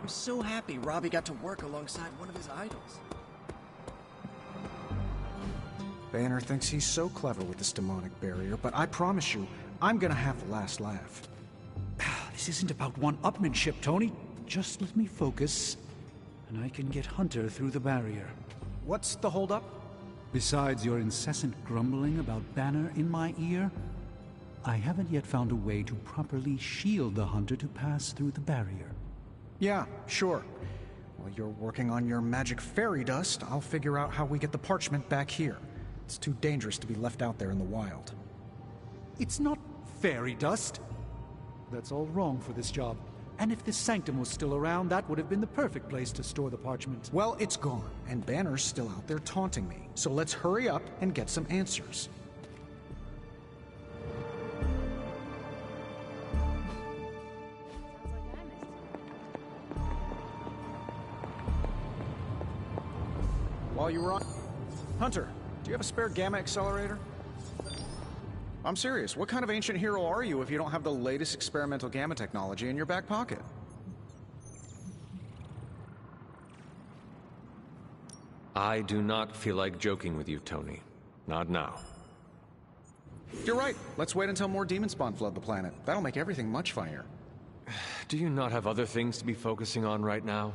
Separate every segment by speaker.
Speaker 1: I'm so happy Robbie got to work alongside one of his idols.
Speaker 2: Banner thinks he's so clever with this demonic barrier, but I promise you, I'm gonna have the last laugh.
Speaker 3: This isn't about one-upmanship, Tony. Just let me focus, and I can get Hunter through the barrier.
Speaker 2: What's the holdup?
Speaker 3: Besides your incessant grumbling about Banner in my ear, I haven't yet found a way to properly shield the Hunter to pass through the barrier.
Speaker 2: Yeah, sure. While you're working on your magic fairy dust, I'll figure out how we get the parchment back here. It's too dangerous to be left out there in the wild.
Speaker 3: It's not fairy dust. That's all wrong for this job. And if this sanctum was still around, that would have been the perfect place to store the parchment.
Speaker 2: Well, it's gone, and Banner's still out there taunting me. So let's hurry up and get some answers. While you were on... Hunter, do you have a spare gamma accelerator? I'm serious. What kind of ancient hero are you if you don't have the latest experimental gamma technology in your back pocket?
Speaker 4: I do not feel like joking with you, Tony. Not now.
Speaker 2: You're right. Let's wait until more demon spawn flood the planet. That'll make everything much funnier.
Speaker 4: Do you not have other things to be focusing on right now?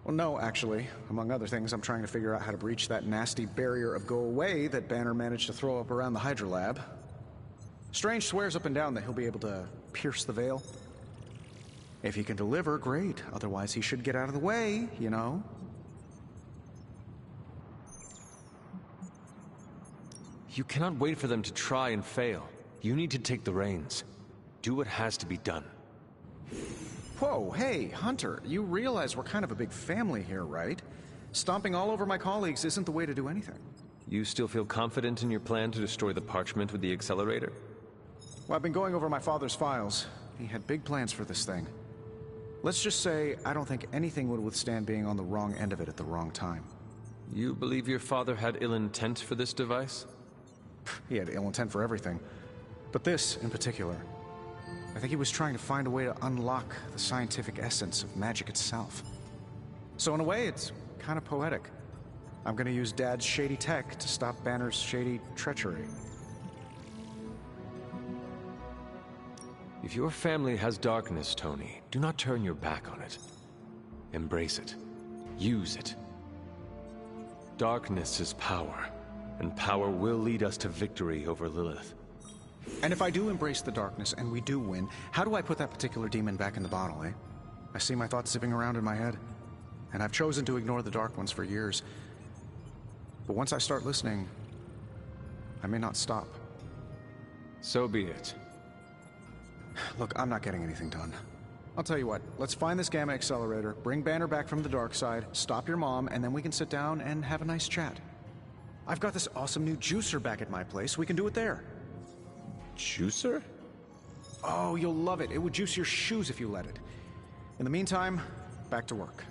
Speaker 2: Well, no, actually. Among other things, I'm trying to figure out how to breach that nasty barrier of go away that Banner managed to throw up around the Hydra lab. Strange swears up and down that he'll be able to pierce the veil. If he can deliver, great. Otherwise, he should get out of the way, you know?
Speaker 4: You cannot wait for them to try and fail. You need to take the reins. Do what has to be done.
Speaker 2: Whoa, hey, Hunter, you realize we're kind of a big family here, right? Stomping all over my colleagues isn't the way to do anything.
Speaker 4: You still feel confident in your plan to destroy the parchment with the accelerator?
Speaker 2: Well, I've been going over my father's files. He had big plans for this thing. Let's just say I don't think anything would withstand being on the wrong end of it at the wrong time.
Speaker 4: You believe your father had ill intent for this device?
Speaker 2: He had ill intent for everything. But this, in particular. I think he was trying to find a way to unlock the scientific essence of magic itself. So in a way, it's kind of poetic. I'm gonna use Dad's shady tech to stop Banner's shady treachery.
Speaker 4: If your family has darkness, Tony, do not turn your back on it. Embrace it. Use it. Darkness is power, and power will lead us to victory over Lilith.
Speaker 2: And if I do embrace the darkness and we do win, how do I put that particular demon back in the bottle, eh? I see my thoughts zipping around in my head, and I've chosen to ignore the dark ones for years. But once I start listening, I may not stop.
Speaker 4: So be it.
Speaker 2: Look, I'm not getting anything done. I'll tell you what, let's find this gamma accelerator, bring Banner back from the dark side, stop your mom, and then we can sit down and have a nice chat. I've got this awesome new juicer back at my place. We can do it there.
Speaker 4: Juicer?
Speaker 2: Oh, you'll love it. It would juice your shoes if you let it. In the meantime, back to work.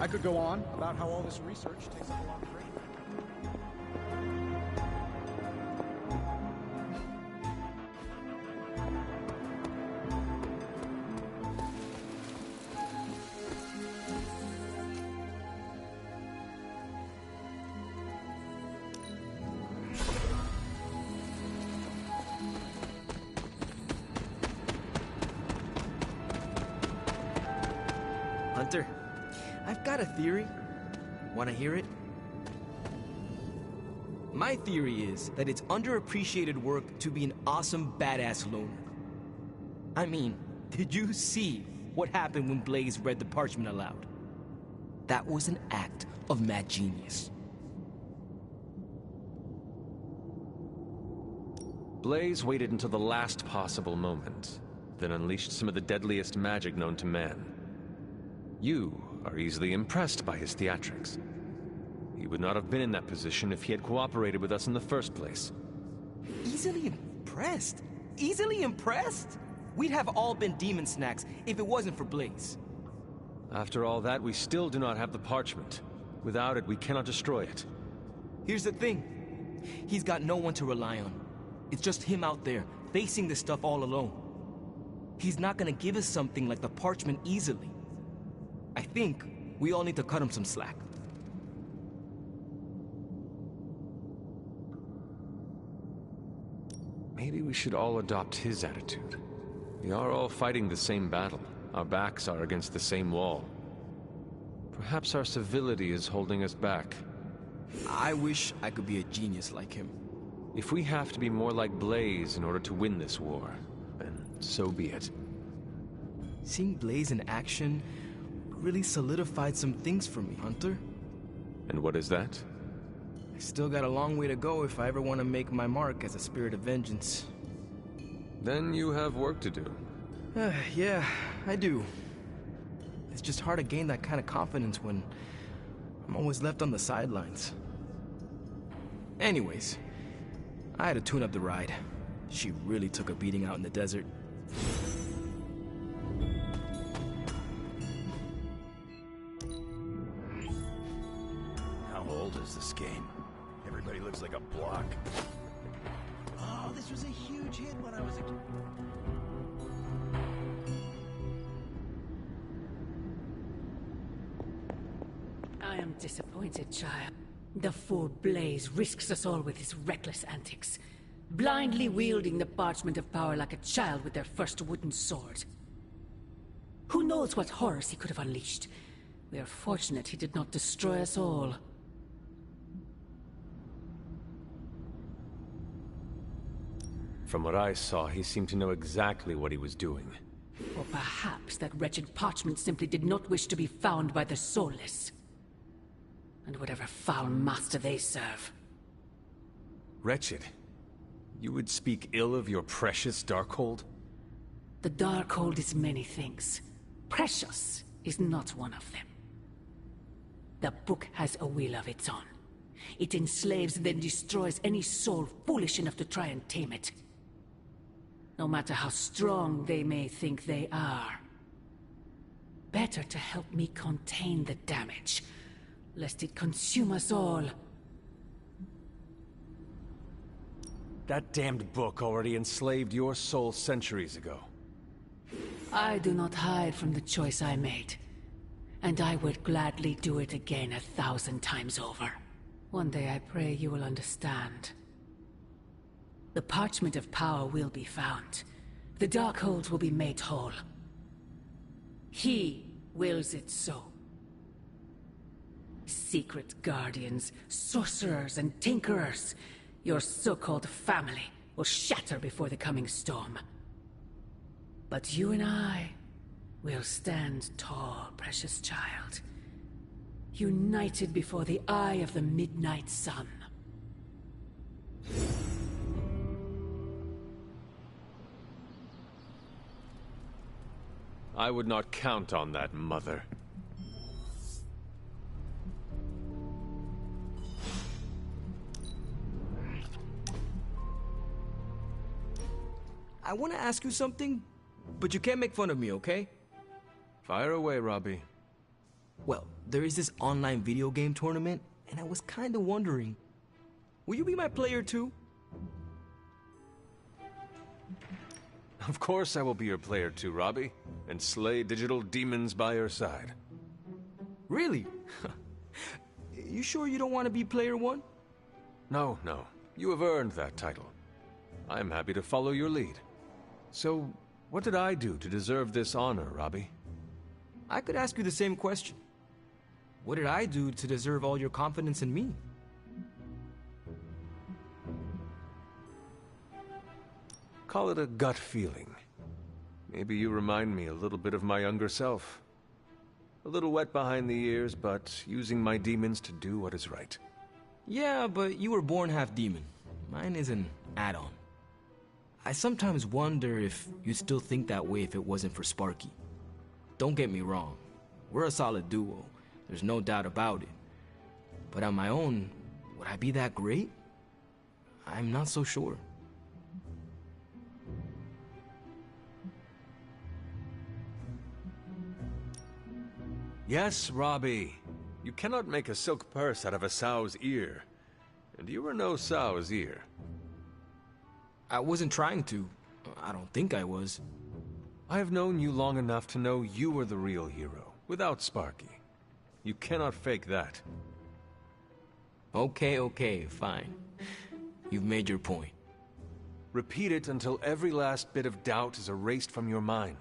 Speaker 2: I could go on about how all this research takes up a lot of brain.
Speaker 1: Hunter, I've got a theory. Want to hear it? My theory is that it's underappreciated work to be an awesome, badass loner. I mean, did you see what happened when Blaze read the parchment aloud? That was an act of mad genius.
Speaker 4: Blaze waited until the last possible moment, then unleashed some of the deadliest magic known to man. You are easily impressed by his theatrics. He would not have been in that position if he had cooperated with us in the first place.
Speaker 1: Easily impressed? Easily impressed? We'd have all been demon snacks if it wasn't for Blaze.
Speaker 4: After all that, we still do not have the parchment. Without it, we cannot destroy it.
Speaker 1: Here's the thing. He's got no one to rely on. It's just him out there, facing this stuff all alone. He's not gonna give us something like the parchment easily. I think we all need to cut him some slack.
Speaker 4: Maybe we should all adopt his attitude. We are all fighting the same battle. Our backs are against the same wall. Perhaps our civility is holding us back.
Speaker 1: I wish I could be a genius like him.
Speaker 4: If we have to be more like Blaze in order to win this war, then so be it.
Speaker 1: Seeing Blaze in action really solidified some things for me, Hunter.
Speaker 4: And what is that?
Speaker 1: I still got a long way to go if I ever want to make my mark as a spirit of vengeance.
Speaker 4: Then you have work to do.
Speaker 1: Yeah, I do. It's just hard to gain that kind of confidence when I'm always left on the sidelines. Anyways, I had to tune up the ride. She really took a beating out in the desert.
Speaker 5: How old is this game? Everybody looks like a block. Oh, this was a huge hit when I was a kid.
Speaker 6: I am disappointed, child. The fool Blaze risks us all with his reckless antics, blindly wielding the parchment of power like a child with their first wooden sword. Who knows what horrors he could have unleashed? We are fortunate he did not destroy us all.
Speaker 4: From what I saw, he seemed to know exactly what he was doing.
Speaker 6: Or perhaps that wretched parchment simply did not wish to be found by the soulless. And whatever foul master they serve.
Speaker 4: Wretched? You would speak ill of your precious Darkhold?
Speaker 6: The Darkhold is many things. Precious is not one of them. The book has a will of its own. It enslaves, then destroys any soul foolish enough to try and tame it. No matter how strong they may think they are. Better to help me contain the damage, lest it consume us all.
Speaker 4: That damned book already enslaved your soul centuries ago.
Speaker 6: I do not hide from the choice I made. And I would gladly do it again 1,000 times over. One day I pray you will understand. The parchment of power will be found. The Darkhold will be made whole. He wills it so. Secret guardians, sorcerers, and tinkerers, your so-called family will shatter before the coming storm. But you and I will stand tall, precious child. United before the eye of the midnight sun.
Speaker 4: I would not count on that, Mother.
Speaker 1: I want to ask you something, but you can't make fun of me, okay?
Speaker 4: Fire away, Robbie.
Speaker 1: Well, there is this online video game tournament, and I was kinda wondering, will you be my player too?
Speaker 4: Of course I will be your player too, Robbie, and slay digital demons by your side.
Speaker 1: Really? You sure you don't want to be player one?
Speaker 4: No, no. You have earned that title. I am happy to follow your lead. So, what did I do to deserve this honor, Robbie?
Speaker 1: I could ask you the same question. What did I do to deserve all your confidence in me?
Speaker 4: Call it a gut feeling. Maybe you remind me a little bit of my younger self. A little wet behind the ears, but using my demons to do what is right.
Speaker 1: Yeah, but you were born half demon. Mine is an add-on. I sometimes wonder if you'd still think that way if it wasn't for Sparky. Don't get me wrong. We're a solid duo. There's no doubt about it. But on my own, would I be that great? I'm not so sure.
Speaker 4: Yes, Robbie. You cannot make a silk purse out of a sow's ear. And you are no sow's ear.
Speaker 1: I wasn't trying to. I don't think I was.
Speaker 4: I have known you long enough to know you are the real hero, without Sparky. You cannot fake that.
Speaker 1: Okay, fine. You've made your point.
Speaker 4: Repeat it until every last bit of doubt is erased from your mind.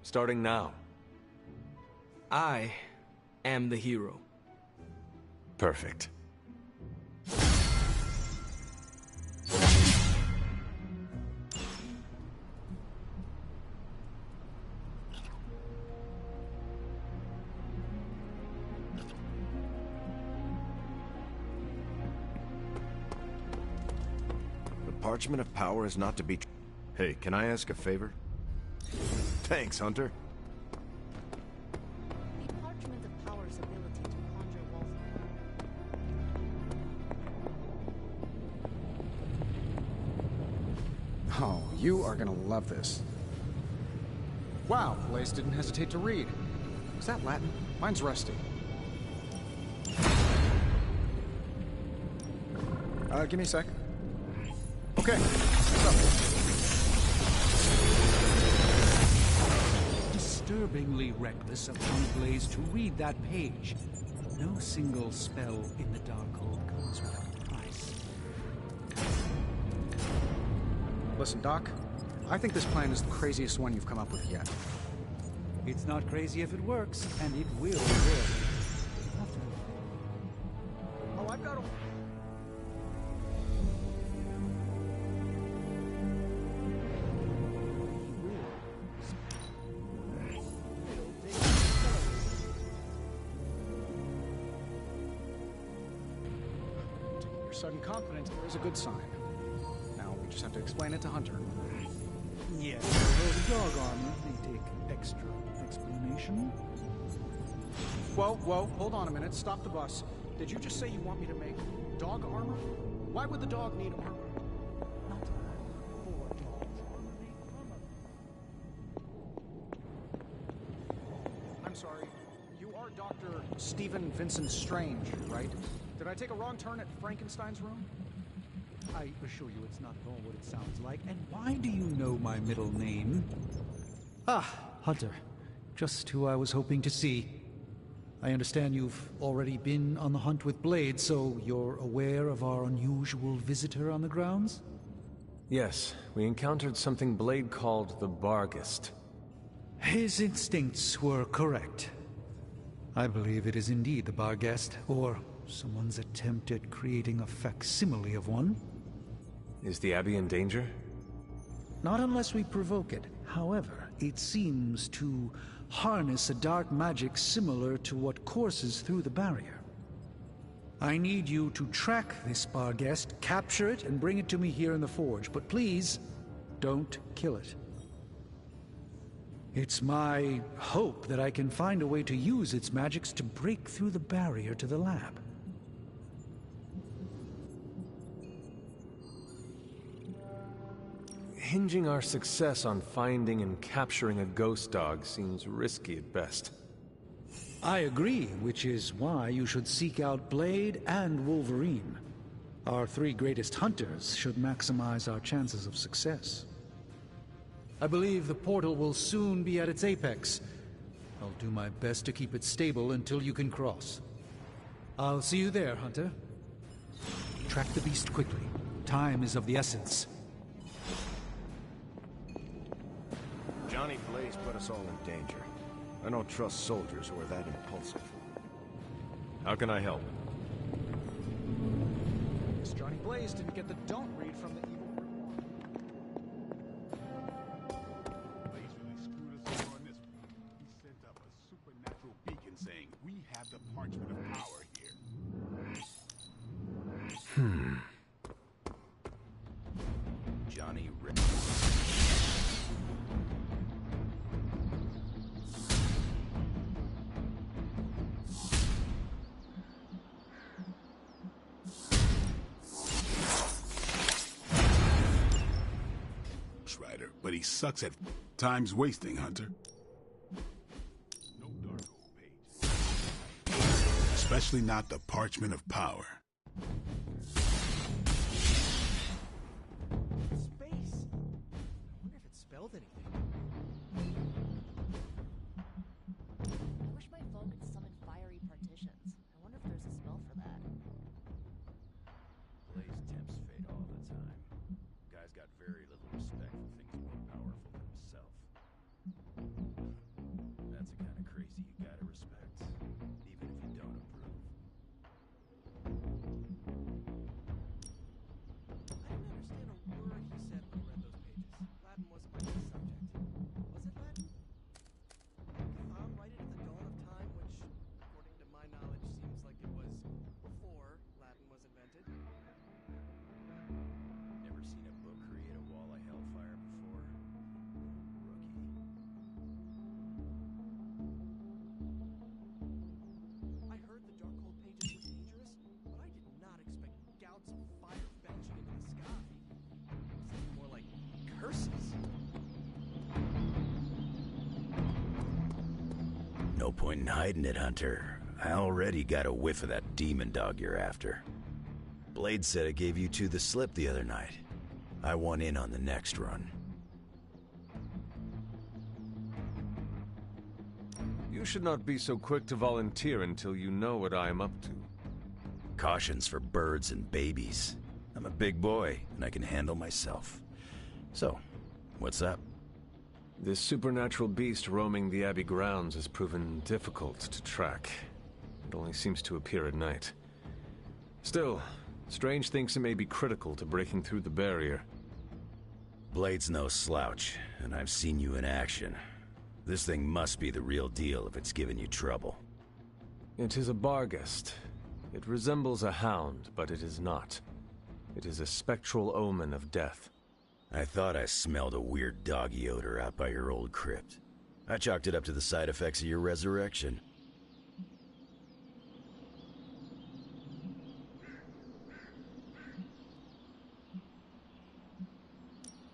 Speaker 4: Starting now.
Speaker 1: I am the hero.
Speaker 4: Perfect.
Speaker 7: Parchment of Power is not to be... Hey, can I ask a favor? Thanks, Hunter.
Speaker 8: The Parchment of Power's ability to conjure Wolf.
Speaker 2: Oh, you are gonna love this. Wow, Blaze didn't hesitate to read. Is that Latin? Mine's rusty. Give me a sec. Okay, what's up?
Speaker 3: Disturbingly reckless of young Blaze to read that page. No single spell in the Darkhold comes without a price.
Speaker 2: Listen, Doc, I think this plan is the craziest one you've come up with yet.
Speaker 3: It's not crazy if it works, and it will work.
Speaker 2: Oh, I've got a... Sudden confidence there is a good sign. Now we just have to explain it to Hunter.
Speaker 3: Yes, those dog armor may take extra explanation.
Speaker 2: Whoa, hold on a minute. Stop the bus. Did you just say you want me to make dog armor? Why would the dog need armor? Not for dogs. I'm sorry. You are Dr. Stephen Vincent Strange, right? Did I take a wrong turn at Frankenstein's room?
Speaker 3: I assure you it's not at all what it sounds like. And why do you know my middle name? Ah, Hunter. Just who I was hoping to see. I understand you've already been on the hunt with Blade, so you're aware of our unusual visitor on the grounds?
Speaker 4: Yes, we encountered something Blade called the Barghest.
Speaker 3: His instincts were correct. I believe it is indeed the Barghest, or someone's attempt at creating a facsimile of one.
Speaker 4: Is the Abbey in danger?
Speaker 3: Not unless we provoke it. However, it seems to harness a dark magic similar to what courses through the barrier. I need you to track this Barghest, capture it, and bring it to me here in the Forge. But please, don't kill it. It's my hope that I can find a way to use its magics to break through the barrier to the lab.
Speaker 4: Hinging our success on finding and capturing a ghost dog seems risky at best.
Speaker 3: I agree, which is why you should seek out Blade and Wolverine. Our three greatest hunters should maximize our chances of success. I believe the portal will soon be at its apex. I'll do my best to keep it stable until you can cross. I'll see you there, Hunter. Track the beast quickly. Time is of the essence.
Speaker 7: Johnny Blaze put us all in danger. I don't trust soldiers who are that impulsive. How can I help?
Speaker 2: This Johnny Blaze didn't get the don't read from the evil Grim.
Speaker 9: Blaze really screwed us over on this one. He sent up a supernatural beacon saying, "We have the Parchment of Power here."
Speaker 5: Johnny Rip.
Speaker 9: Rider, but he sucks at time's wasting, Hunter. No Darkhold page. Especially not the Parchment of Power.
Speaker 1: Space. I wonder if it spelled anything.
Speaker 5: you gotta respect, even if you don't approve.
Speaker 10: I didn't understand a word he said when I read those pages. Latin wasn't my best subject. Was it Latin? Cthon write it at the dawn of time, which, according to my knowledge, seems like it was before Latin was invented.
Speaker 5: Never seen a book create a wall of hellfire before? Rookie.
Speaker 10: I heard the Darkhold pages were dangerous, but I did not expect gouts of fire belching into the sky. Something more like curses.
Speaker 5: No point in hiding it, Hunter. I already got a whiff of that demon dog you're after. Blade said it gave you two the slip the other night. I want in on the next run.
Speaker 4: You should not be so quick to volunteer until you know what I am up to.
Speaker 5: Caution's for birds and babies. I'm a big boy, and I can handle myself. So, what's up?
Speaker 4: This supernatural beast roaming the Abbey grounds has proven difficult to track. It only seems to appear at night. Still, Strange thinks it may be critical to breaking through the barrier.
Speaker 5: Blade's no slouch, and I've seen you in action. This thing must be the real deal if it's giving you trouble.
Speaker 4: It is a Barghest. It resembles a hound, but it is not. It is a spectral omen of death.
Speaker 5: I thought I smelled a weird doggy odor out by your old crypt. I chalked it up to the side effects of your resurrection.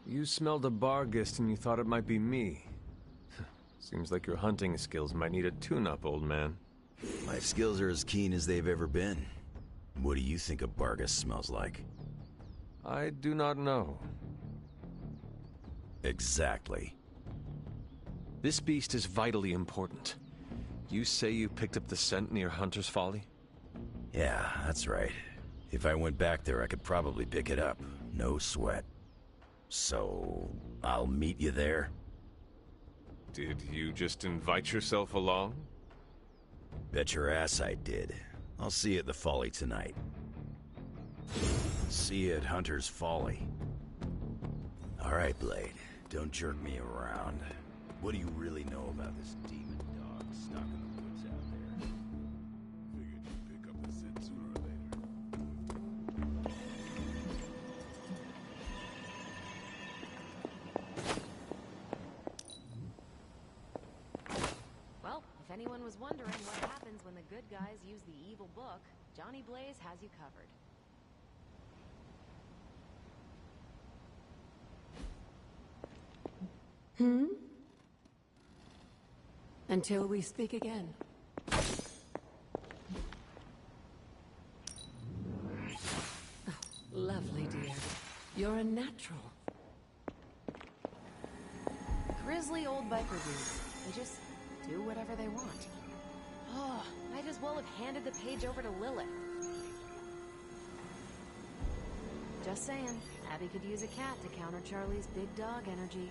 Speaker 4: You smelled a Barghest and you thought it might be me. Seems like your hunting skills might need a tune-up, old man.
Speaker 5: My skills are as keen as they've ever been. What do you think a Barghest smells like?
Speaker 4: I do not know.
Speaker 5: Exactly.
Speaker 4: This beast is vitally important. You say you picked up the scent near Hunter's Folly?
Speaker 5: Yeah, that's right. If I went back there, I could probably pick it up. No sweat. So, I'll meet you there?
Speaker 4: Did you just invite yourself along?
Speaker 5: Bet your ass I did. I'll see you at the Folly tonight. See you at Hunter's Folly. Alright, Blade. Don't jerk me around. What do you really know about this demon dog stuck in the woods out there?
Speaker 9: Figured you'd pick up the scent sooner or later.
Speaker 11: Well, if anyone was wondering what happens when the good guys use the evil book, Johnny Blaze has you covered.
Speaker 6: Until we speak again. Oh, lovely, dear. You're a natural.
Speaker 11: Grizzly old biker dudes. They just do whatever they want. Oh, might as well have handed the page over to Lilith. Just saying, Abby could use a cat to counter Charlie's big dog energy.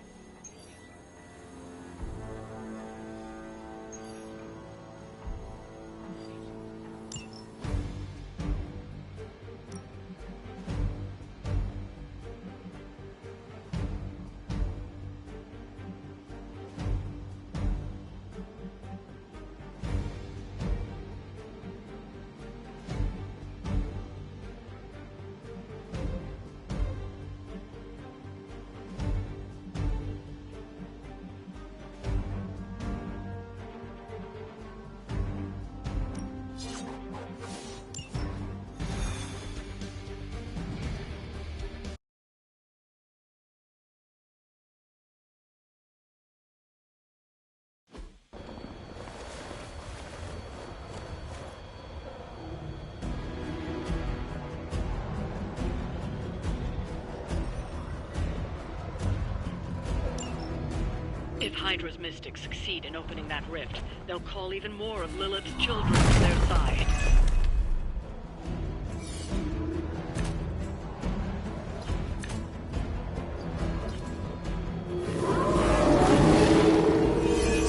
Speaker 12: If Hydra's mystics succeed in opening that rift, they'll call even more of Lilith's children to their side.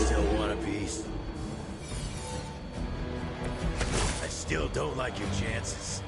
Speaker 5: Still want a piece? Still don't like your chances.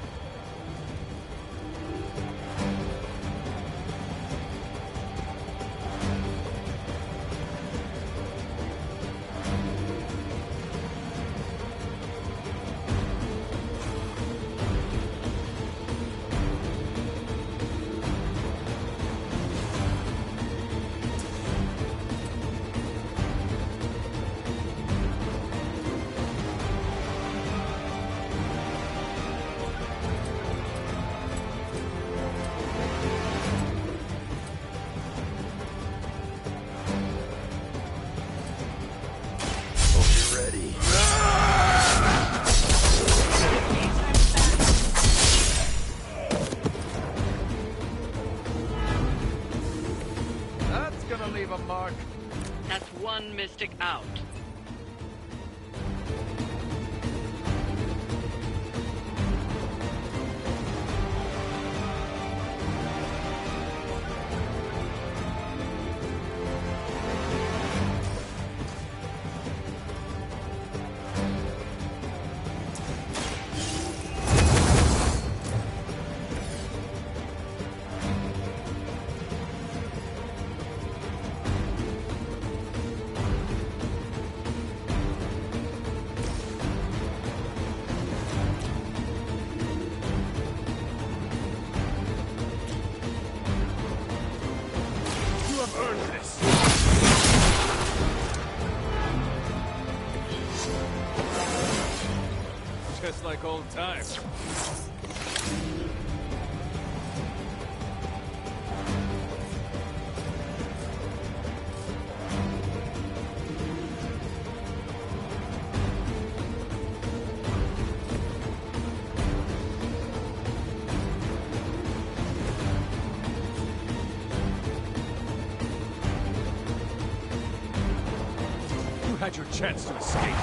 Speaker 12: That's one Mystic out.
Speaker 4: Just like old times. You had your chance to escape.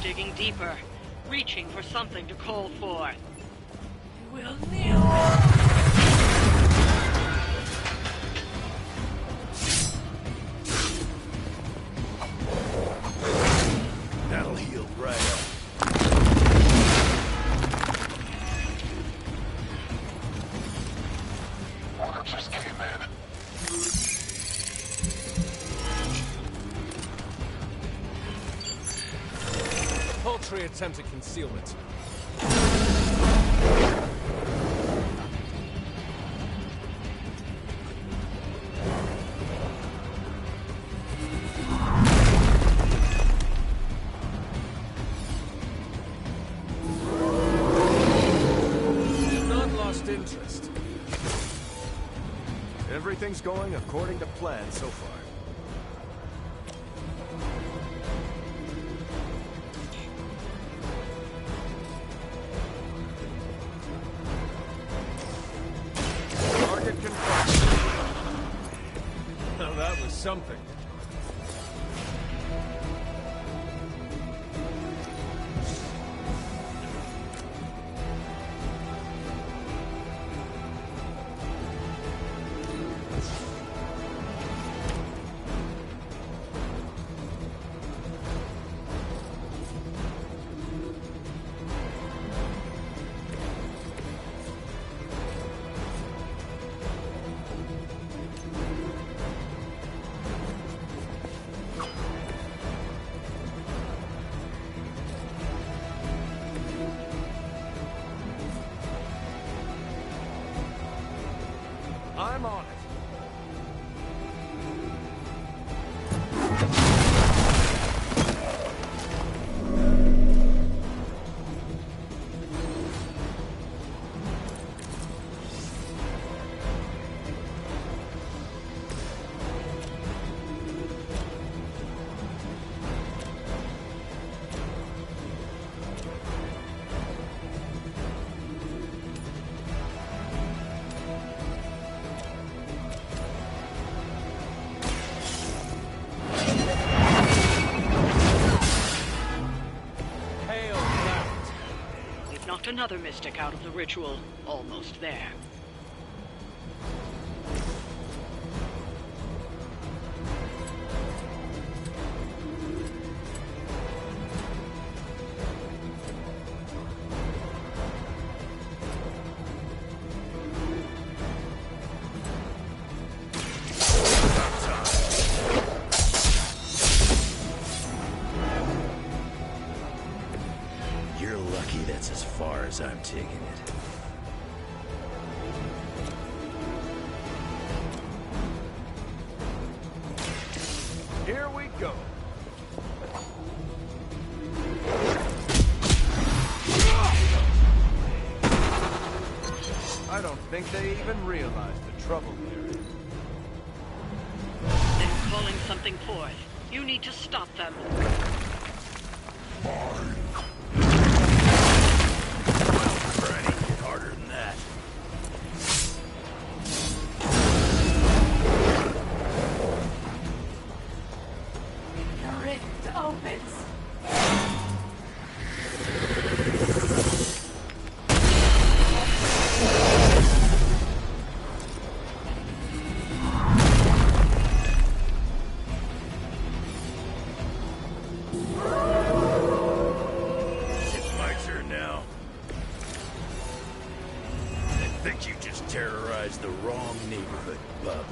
Speaker 12: Digging deeper, reaching for something to call for.
Speaker 6: Will kneel.
Speaker 5: That'll heal right up.
Speaker 13: Order just came in.
Speaker 4: Paltry attempt at concealment. Not lost interest.
Speaker 7: Everything's going according to plan so far.
Speaker 4: Now that was something.
Speaker 7: I'm on it.
Speaker 12: another mystic out of the ritual. Almost there.
Speaker 5: You're lucky that's as far as I'm taking it.
Speaker 7: Here we go. I don't think they even realize the trouble they're in.
Speaker 12: They're calling something forth. You need to stop them.
Speaker 5: Harder than that.
Speaker 6: The rift opens.
Speaker 5: It's my turn now. I think you just terrorized the wrong neighborhood, bub.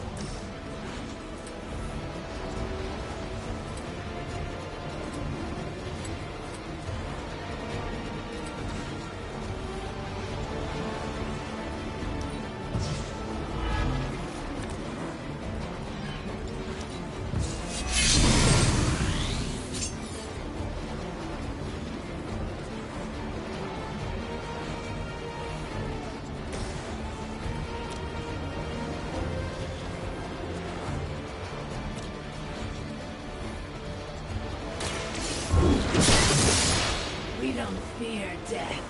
Speaker 6: We don't fear death.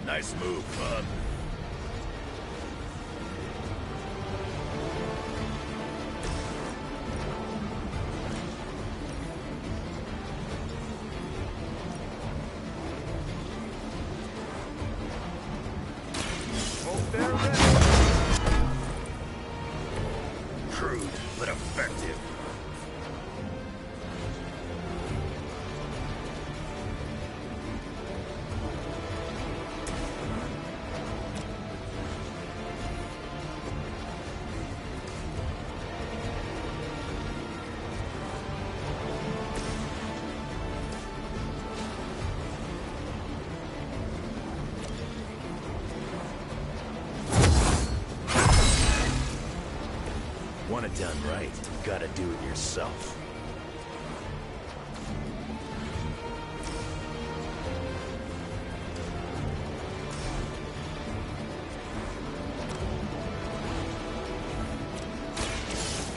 Speaker 5: Nice move, bub.
Speaker 7: Hope they're ready.
Speaker 5: Crude, but effective. Want it done right, you gotta do it yourself.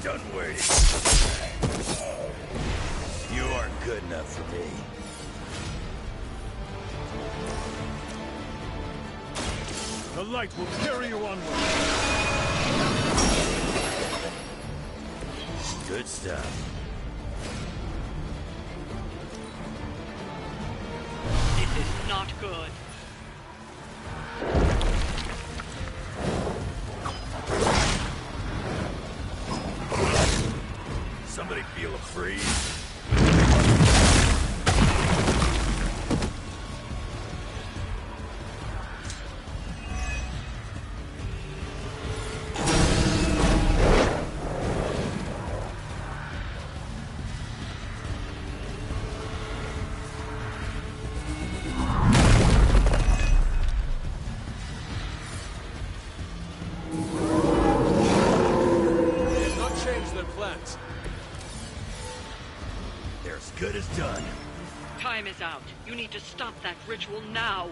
Speaker 5: Done waiting. You aren't good enough for me.
Speaker 7: The light will carry you onward.
Speaker 5: Good stuff.
Speaker 12: This is not good.
Speaker 5: Somebody feel a freeze? They're as good as done.
Speaker 12: Time is out. You need to stop that ritual now.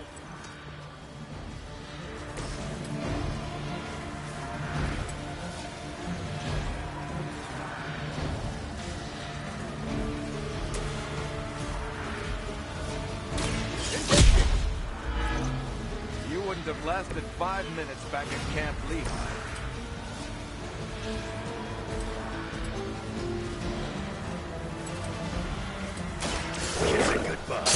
Speaker 7: You wouldn't have lasted 5 minutes back at Camp Lehigh.
Speaker 5: Kiss it goodbye.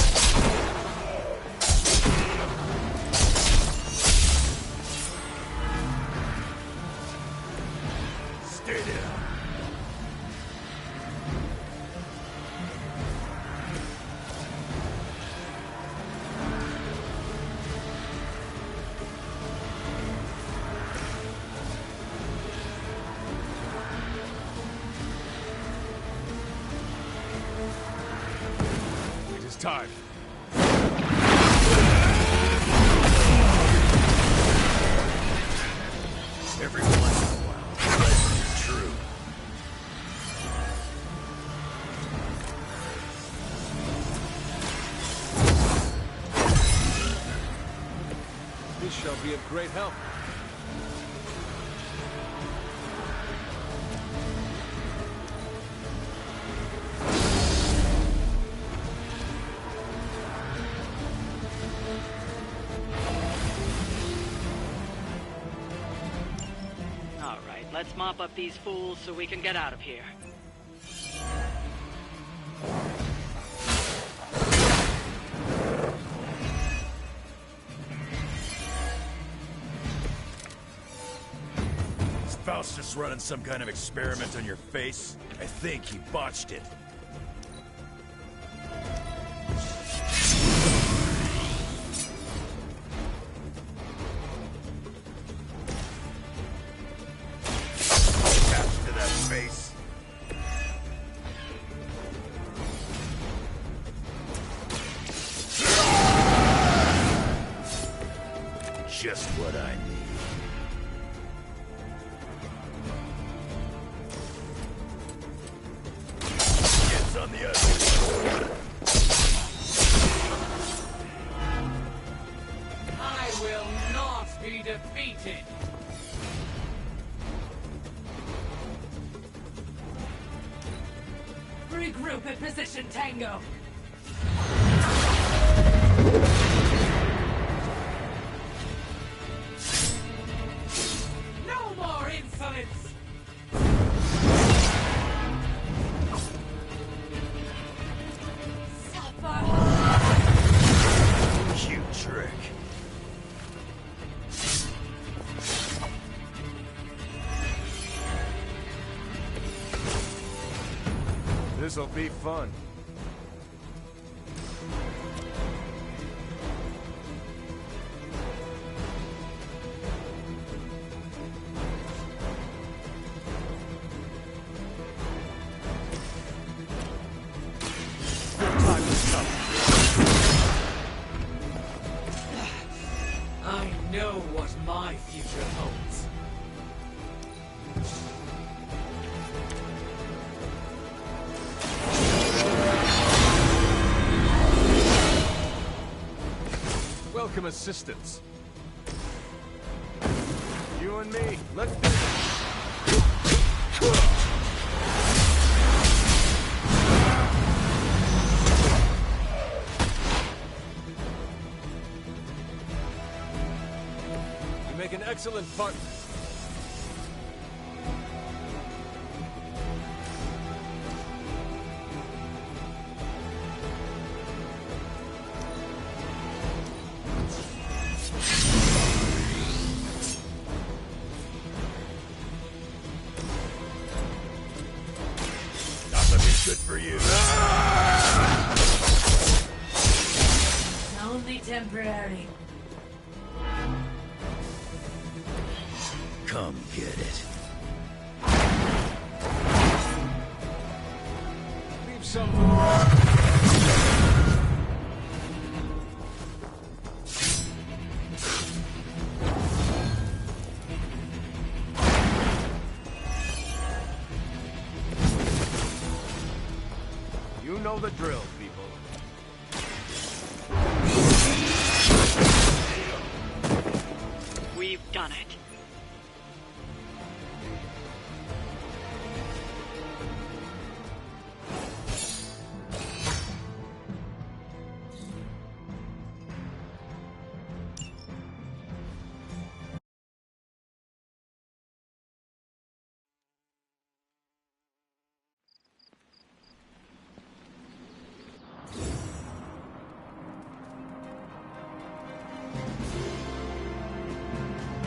Speaker 4: time.
Speaker 5: Every once in a while, legends are true.
Speaker 4: This shall be of great help.
Speaker 12: All right, let's mop up these fools so we can get out of here.
Speaker 5: Is Faustus running some kind of experiment on your face? I think he botched it. Attached to that face. Just what I need. Gets on the other.
Speaker 6: I will not be defeated. Regroup at position, Tango. No more insolence! Suffer!
Speaker 5: Cute trick.
Speaker 7: This'll be fun.
Speaker 6: I know what my future holds.
Speaker 4: Welcome assistance.
Speaker 7: You and me, let's do this.
Speaker 4: You make an excellent partner.
Speaker 5: Not looking good for you.
Speaker 6: Only temporary.
Speaker 5: Come get it.
Speaker 4: Leave some for the rest.
Speaker 7: You know the drill, people.
Speaker 12: We've done it.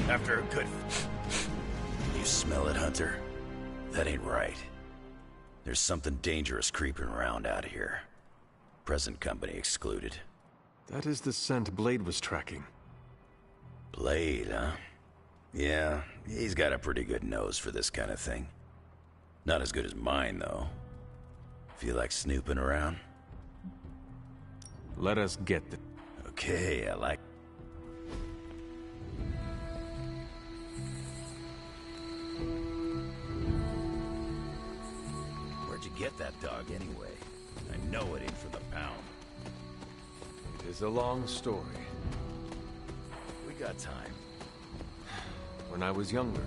Speaker 5: After a good... You smell it, Hunter? That ain't right. There's something dangerous creeping around out here. Present company excluded.
Speaker 4: That is the scent Blade was tracking.
Speaker 5: Blade, huh? Yeah, he's got a pretty good nose for this kind of thing. Not as good as mine, though. Feel like snooping around?
Speaker 4: Let us get the...
Speaker 5: Okay, I like... Where'd you get that dog anyway? I know it ain't for the pound.
Speaker 4: It is a long story.
Speaker 5: We got time.
Speaker 4: When I was younger,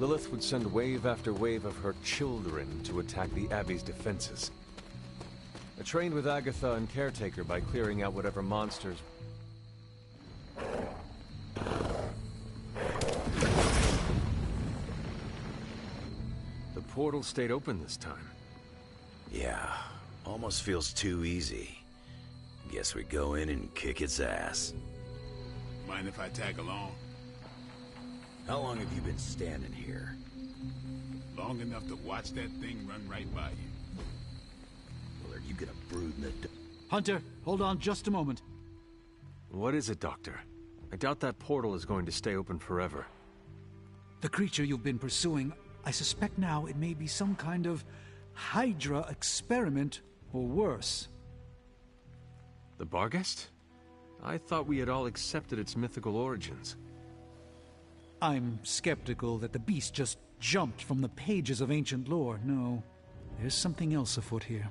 Speaker 4: Lilith would send wave after wave of her children to attack the Abbey's defenses. I trained with Agatha and Caretaker by clearing out whatever monsters... The portal stayed open this time.
Speaker 5: Yeah, almost feels too easy. Guess we go in and kick its ass.
Speaker 9: Mind if I tag along?
Speaker 5: How long have you been standing here?
Speaker 9: Long enough to watch that thing run right by you.
Speaker 5: Well, are you gonna brood in the...
Speaker 3: Hunter, hold on just a moment.
Speaker 4: What is it, Doctor? I doubt that portal is going to stay open forever.
Speaker 3: The creature you've been pursuing, I suspect now it may be some kind of Hydra experiment, or worse.
Speaker 4: The Barghest? I thought we had all accepted its mythical origins.
Speaker 3: I'm skeptical that the beast just jumped from the pages of ancient lore. No, there's something else afoot here.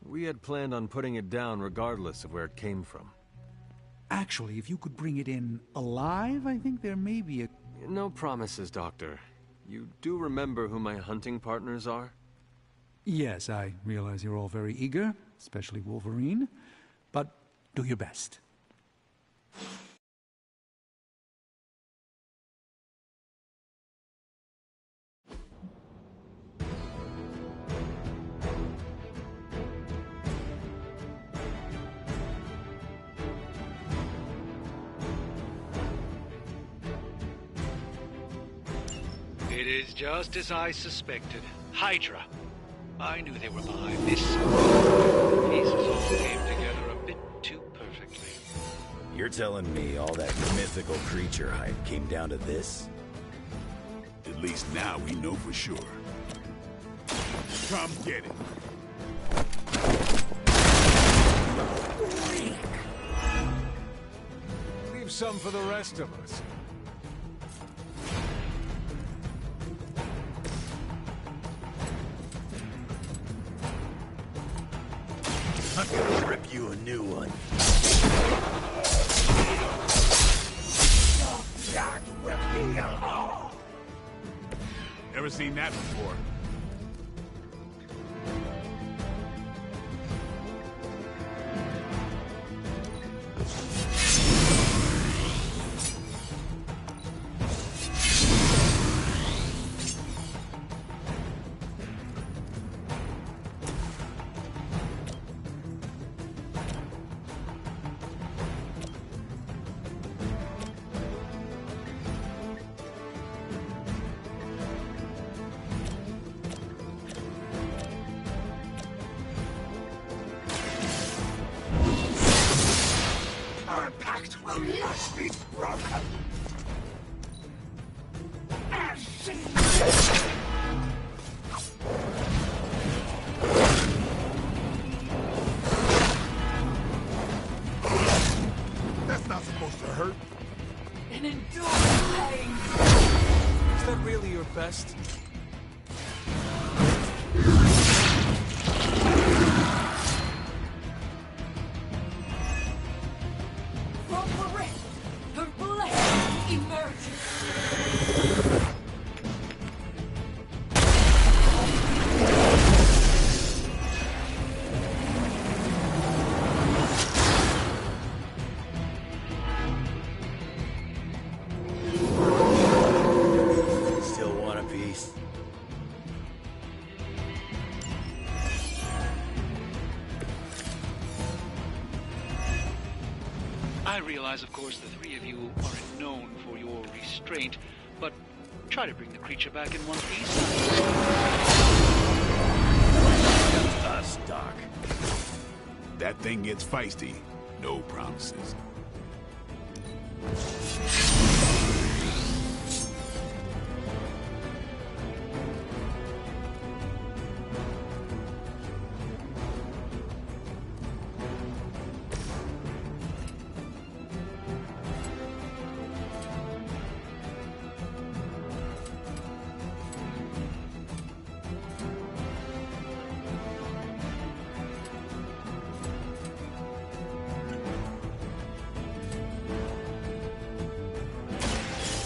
Speaker 4: We had planned on putting it down regardless of where it came from.
Speaker 3: Actually, if you could bring it in alive, I think there may be a...
Speaker 4: No promises, Doctor. You do remember who my hunting partners are?
Speaker 3: Yes, I realize you're all very eager, especially Wolverine, but do your best.
Speaker 14: It is just as I suspected. Hydra. I knew they were behind this. The pieces all came together a bit too perfectly.
Speaker 5: You're telling me all that mythical creature hype came down to this?
Speaker 9: At least now we know for sure. Come get it.
Speaker 4: Leave some for the rest of us.
Speaker 5: I'm gonna rip you a new one.
Speaker 9: Never seen that before.
Speaker 13: Our pact will not be broken.
Speaker 9: That's not supposed to hurt.
Speaker 6: And endure pain.
Speaker 4: Is that really your best?
Speaker 6: From the rift, her blade emerges.
Speaker 5: Still want a piece?
Speaker 14: I realize, of course, the three of you aren't known for your restraint, but try to bring the creature back in one piece.
Speaker 5: That's us, Doc.
Speaker 9: That thing gets feisty. No promises.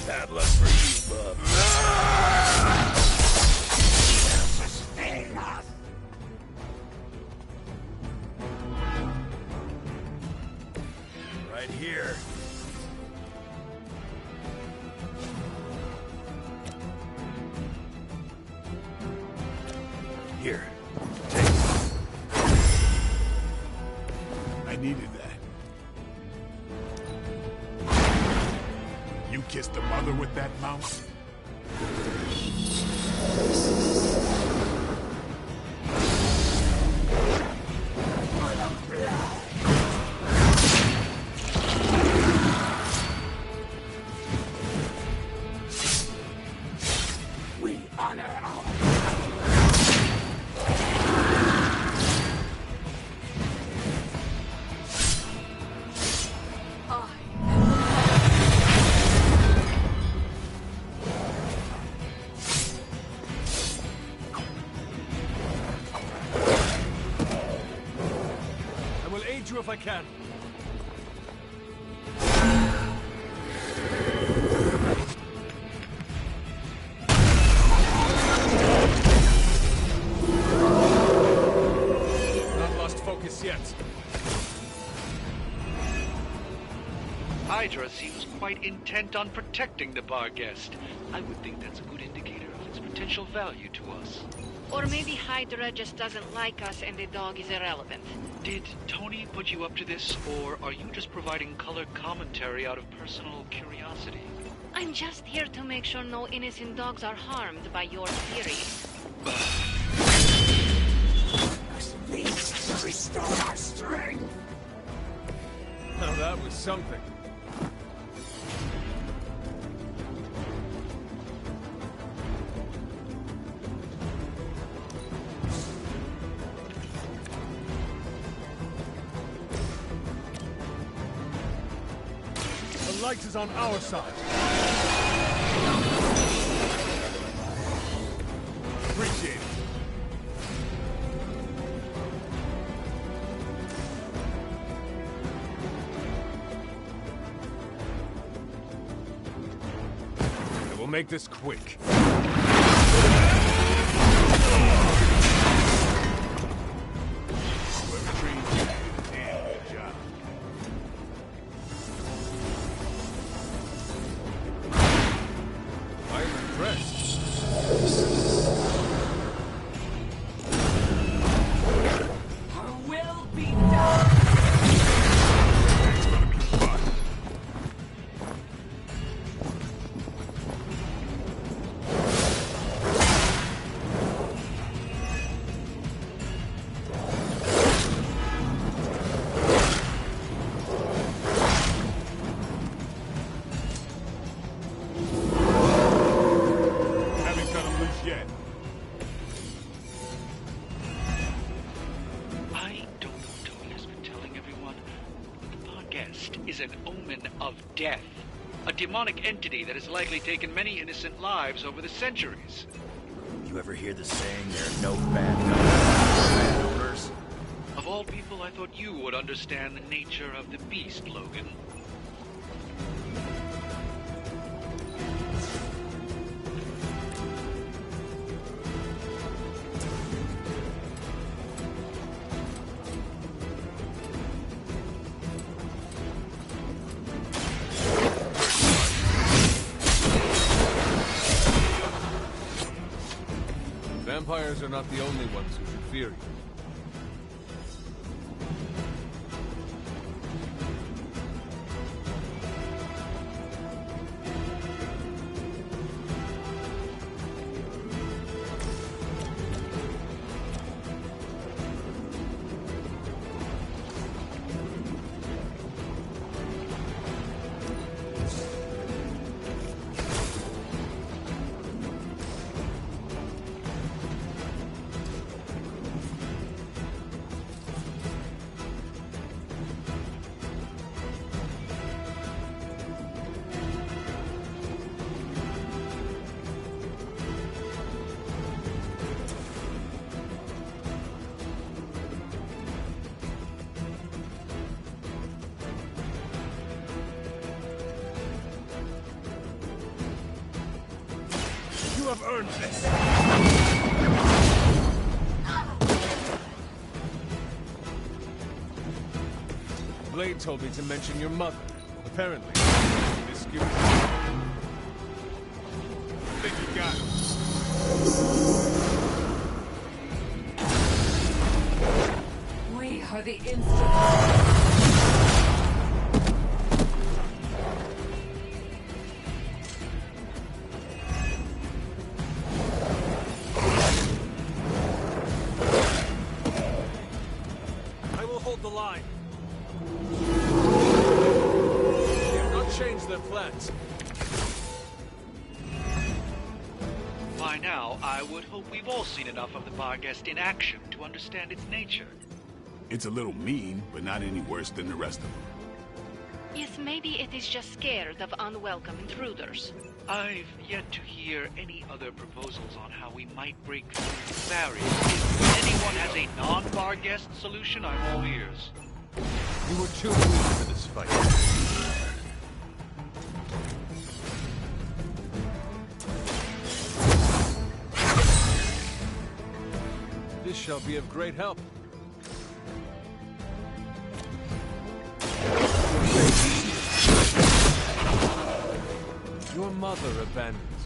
Speaker 5: Bad luck for you, bub.
Speaker 13: Sustain us.
Speaker 5: Right here. Here. Take it.
Speaker 9: I needed that. You kissed the mother with that mouth?
Speaker 13: We honor our
Speaker 7: I will aid you if I can. Not lost focus yet.
Speaker 14: Hydra seems quite intent on protecting the bar guest. I would think that's a good indicator of its potential value to us.
Speaker 12: Or maybe Hydra just doesn't like us and the dog is irrelevant.
Speaker 14: Did Tony put you up to this, or are you just providing color commentary out of personal curiosity?
Speaker 12: I'm just here to make sure no innocent dogs are harmed by your theories.
Speaker 13: needs to restore our strength.
Speaker 7: Now that was something. The light is on our side. Appreciate it. I will make this quick.
Speaker 9: Whoever trained you did a damn good job.
Speaker 7: I am impressed.
Speaker 13: Our will be done.
Speaker 9: It's gonna be fun. Haven't cut him loose yet.
Speaker 14: I don't know what Tony has been telling everyone. The bar guest is an omen of death. A demonic entity that has likely taken many innocent lives over the centuries.
Speaker 5: You ever hear the saying, there are no bad guys, bad owners?
Speaker 14: Of all people, I thought you would understand the nature of the beast, Logan.
Speaker 7: Vampires are not the only ones who should fear you. have earned this! Blade told me to mention your mother. Apparently, this gives... I think you got it.
Speaker 6: We are the instruments.
Speaker 7: I will hold the line. They have not changed their plans.
Speaker 14: By now, I would hope we've all seen enough of the Barghest in action to understand its nature.
Speaker 9: It's a little mean, but not any worse than the rest of them.
Speaker 12: Yes, maybe it is just scared of unwelcome intruders.
Speaker 14: I've yet to hear any other proposals on how we might break through the barrier. If anyone has a non-Barghest solution, I'm all ears.
Speaker 7: You were too weak for this fight. This shall be of great help. Your mother abandoned you.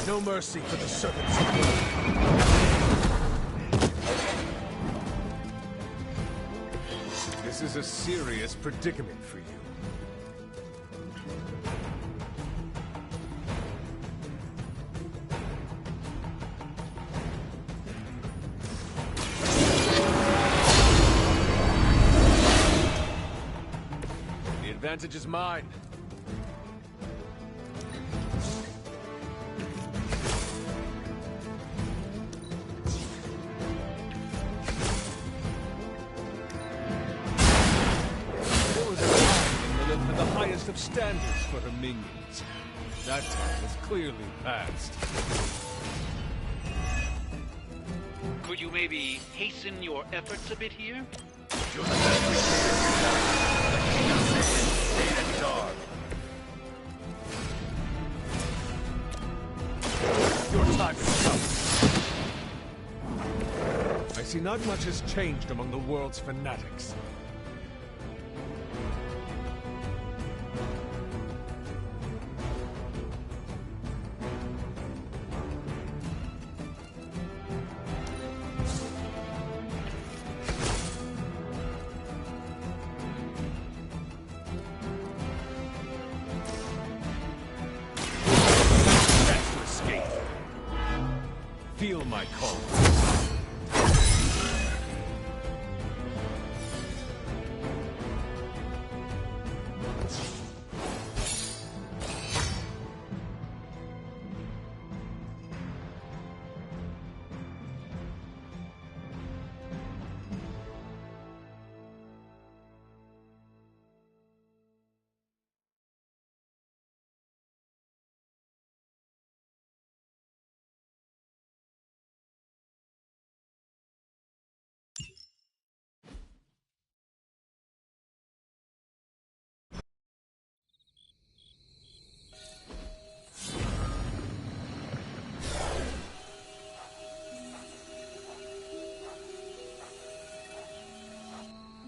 Speaker 7: No mercy for the servants of God. This is a serious predicament for you. The advantage is mine. Of standards for her minions. That time is clearly past.
Speaker 14: Could you maybe hasten your efforts a bit here?
Speaker 5: You're the best we can stay in the dark.
Speaker 7: Your time has come. I see not much has changed among the world's fanatics. Feel my call.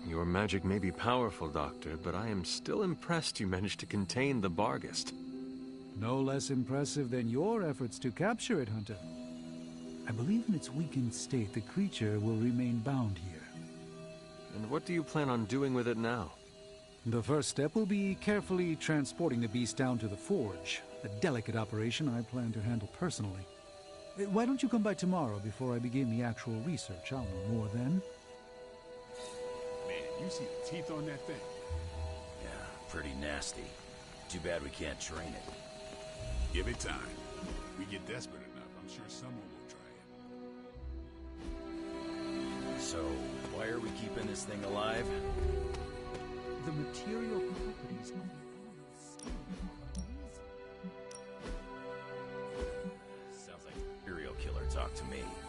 Speaker 7: Your magic may be powerful, Doctor, but I am still impressed you managed to contain the Barghest.
Speaker 3: No less impressive than your efforts to capture it, Hunter. I believe in its weakened state, the creature will remain bound here.
Speaker 4: And what do you plan on doing with it now?
Speaker 3: The first step will be carefully transporting the beast down to the forge, a delicate operation I plan to handle personally. Why don't you come by tomorrow before I begin the actual research? I'll know more then.
Speaker 9: Man, you see the teeth on that thing?
Speaker 5: Yeah, pretty nasty. Too bad we can't train it.
Speaker 9: Give it time. We get desperate enough, I'm sure someone will try it.
Speaker 5: So, why are we keeping this thing alive?
Speaker 3: The material properties of
Speaker 7: talk to me.